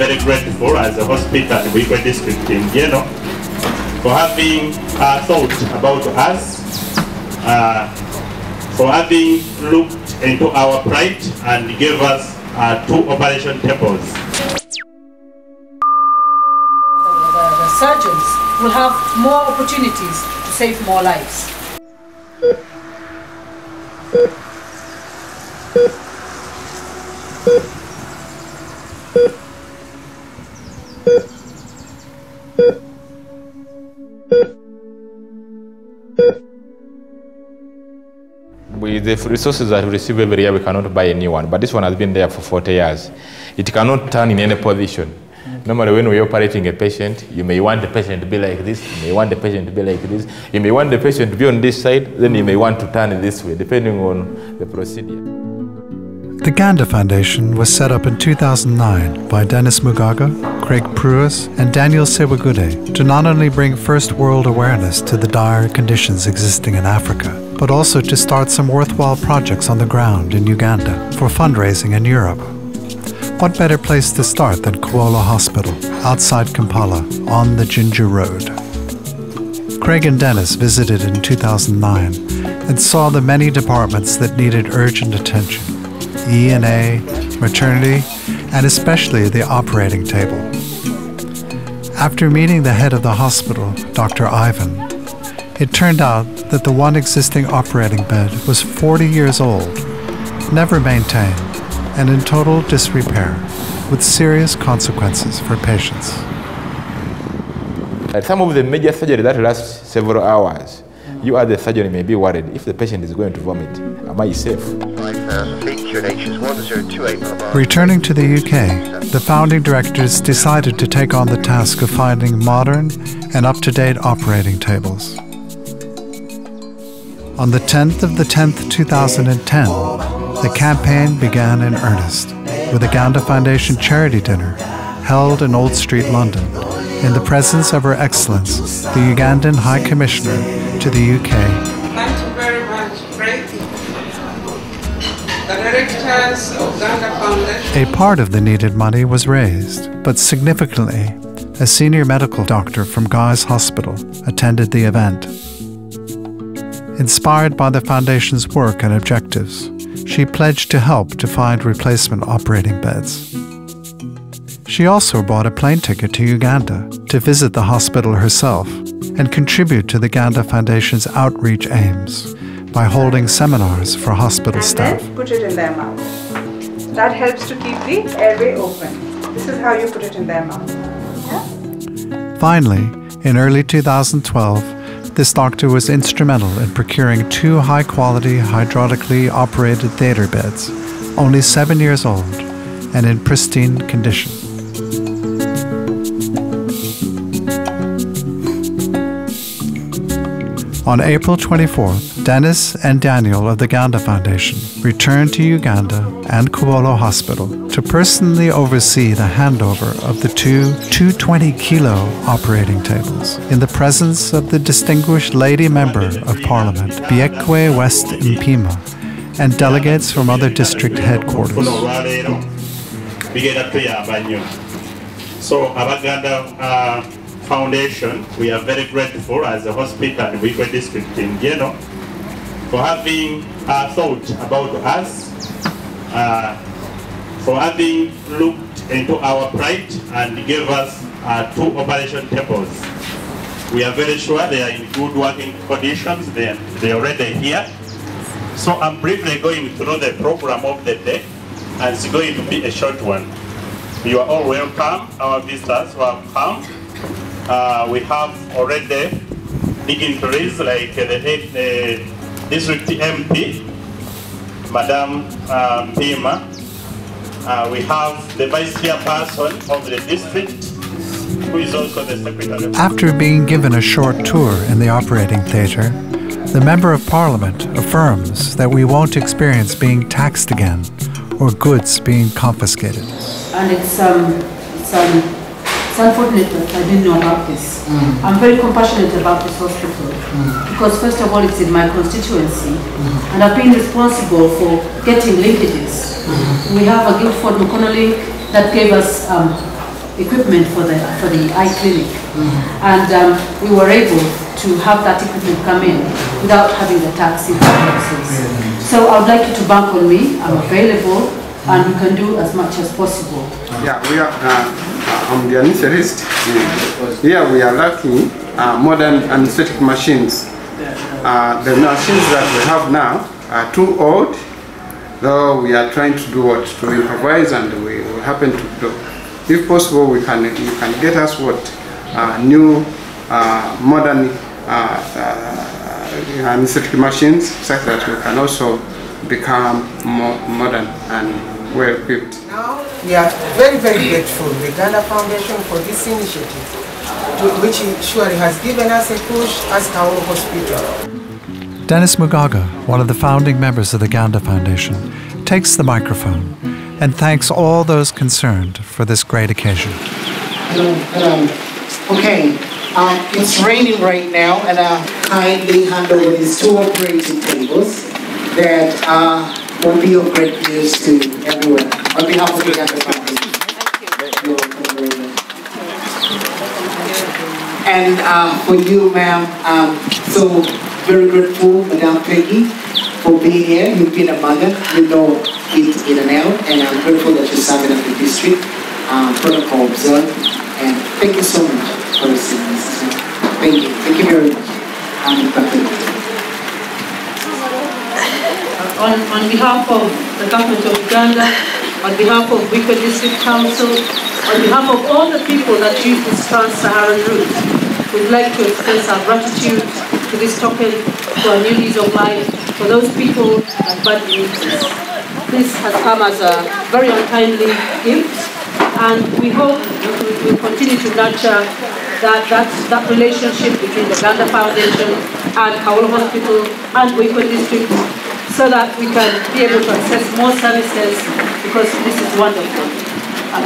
very grateful as a hospital in Wigwe district in Geno for having thought about us, for having looked into our plight and gave us 2 operation tables. The surgeons will have more opportunities to save more lives. With the resources that we receive every year, we cannot buy a new one, but this one has been there for 40 years. It cannot turn in any position. Normally when we're operating a patient, you may want the patient to be like this, you may want the patient to be like this, you may want the patient to be on this side, then you may want to turn it this way, depending on the procedure. The Ganda Foundation was set up in 2009 by Dennis Mugaga, Craig Pruis, and Daniel Sewagude to not only bring first world awareness to the dire conditions existing in Africa, but also to start some worthwhile projects on the ground in Uganda for fundraising in Europe. What better place to start than Kawolo Hospital, outside Kampala, on the Jinja Road? Craig and Dennis visited in 2009 and saw the many departments that needed urgent attention: E&A, maternity, and especially the operating table. After meeting the head of the hospital, Dr. Ivan, it turned out that the one existing operating bed was 40 years old, never maintained, and in total disrepair, with serious consequences for patients. Some of the major surgery that lasts several hours, you as the surgeon may be worried if the patient is going to vomit. Am I safe? Returning to the UK, the founding directors decided to take on the task of finding modern and up-to-date operating tables. On the 10th of the 10th, 2010, the campaign began in earnest with a Ganda Foundation charity dinner held in Old Street, London, in the presence of Her Excellence, the Ugandan High Commissioner to the UK. Thank you very much, Craig. The directors of Ganda Foundation. A part of the needed money was raised, but significantly, a senior medical doctor from Guy's Hospital attended the event. Inspired by the Foundation's work and objectives, she pledged to help to find replacement operating beds. She also bought a plane ticket to Uganda to visit the hospital herself and contribute to the Ganda Foundation's outreach aims by holding seminars for hospital staff. Then put it in their mouth. That helps to keep the airway open. This is how you put it in their mouth. Yeah? Finally, in early 2012, this doctor was instrumental in procuring 2 high-quality, hydraulically operated theater beds, only 7 years old and in pristine condition. On April 24th, Dennis and Daniel of the Ganda Foundation returned to Uganda and Kawolo Hospital to personally oversee the handover of the 2 220-kilo operating tables in the presence of the distinguished Lady Member of Parliament, Biekwe West Mpima, and delegates from other district headquarters. So, Ganda Foundation, we are very grateful as a hospital in Wigwe district in Geno for having thought about us, for having looked into our plight and gave us 2 operation tables. We are very sure they are in good working conditions. They are already here. So I'm briefly going through the program of the day, and it's going to be a short one. You are all welcome, our visitors who have come. We have already dignitaries like the district MP, Madam Pima. We have the vice chairperson of the district, who is also the secretary. After being given a short tour in the operating theatre, the Member of Parliament affirms that we won't experience being taxed again or goods being confiscated. And it's unfortunate that I didn't know about this. I'm very compassionate about this hospital because first of all it's in my constituency and I've been responsible for getting linkages. We have a Guildford McConnell link that gave us equipment for the eye clinic. And we were able to have that equipment come in without having the taxi process. So I would like you to bank on me. I'm available, and we can do as much as possible. Yeah, we are on the anesthesist. Here we are lacking modern anesthetic machines. The machines that we have now are too old, though we are trying to do what? To improvise, and we will happen to do. If possible, you can get us what? New modern anesthetic machines, such that we can also become more modern and well equipped. Now we are very, very grateful to the Ganda Foundation for this initiative, which surely has given us a push as Kawolo Hospital. Dennis Mugaga, one of the founding members of the Ganda Foundation, takes the microphone and thanks all those concerned for this great occasion. Hello. Okay, it's raining right now, and I'll kindly hand over these 2 operating tables that will be of great use to everyone. On behalf of the Ganda Foundation. And for you, ma'am, so very grateful, Madam Peggy, for being here. You've been a mother, you know it in and out, and I'm grateful that you're serving up the district, protocol observed, and thank you so much for receiving this. Thank you very much. On behalf of the government of Uganda, on behalf of Wiko District Council, on behalf of all the people that use this trans-Saharan route, we'd like to express our gratitude to this token, to our new lease of life, for those people that badly need this. This has come as a very untimely gift, and we hope we will continue to nurture that relationship between the Ganda Foundation and Kawolo Hospital and Wiko District, so that we can be able to access more services, because this is wonderful.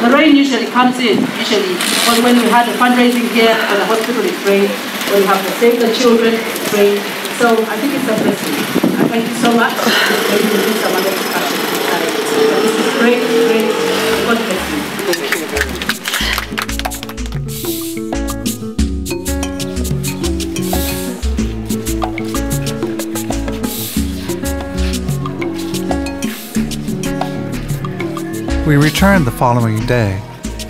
The rain usually comes in, when we had the fundraising here at the hospital, it rained. When we have to save the children, it rained. So I think it's a blessing. Thank you so much. Maybe we'll do some other discussion. This is great. God bless you. We returned the following day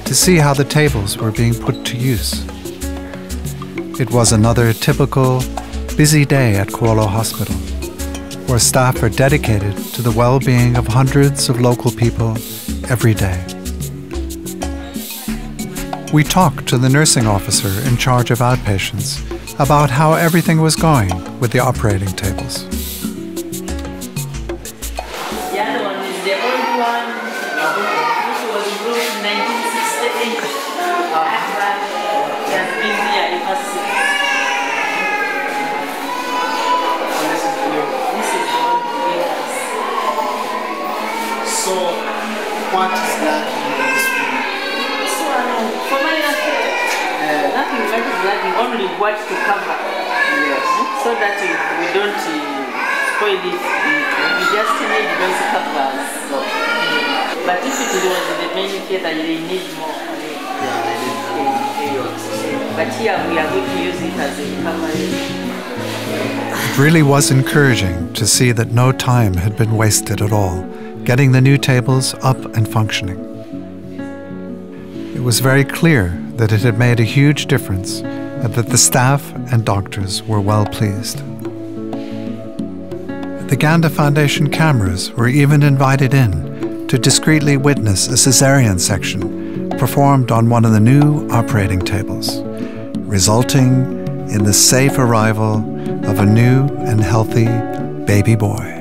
to see how the tables were being put to use. It was another typical, busy day at Kawolo Hospital, where staff are dedicated to the well-being of hundreds of local people every day. We talked to the nursing officer in charge of outpatients about how everything was going with the operating tables. The other one is the old one, which was built in 1968. It has been here ever since. This is the new. This is the one behind us. So, what is that in this one? This one, for my nothing much is lacking, only what to cover. Yes. So that we don't spoil it. We just need those covers. So, but if it was the main theater, they need more. Yeah, they need more. But here we are going to use it as a coverage. It really was encouraging to see that no time had been wasted at all, getting the new tables up and functioning. It was very clear that it had made a huge difference and that the staff and doctors were well pleased. The Ganda Foundation cameras were even invited in to discreetly witness a cesarean section performed on one of the new operating tables, resulting in the safe arrival of a new and healthy baby boy.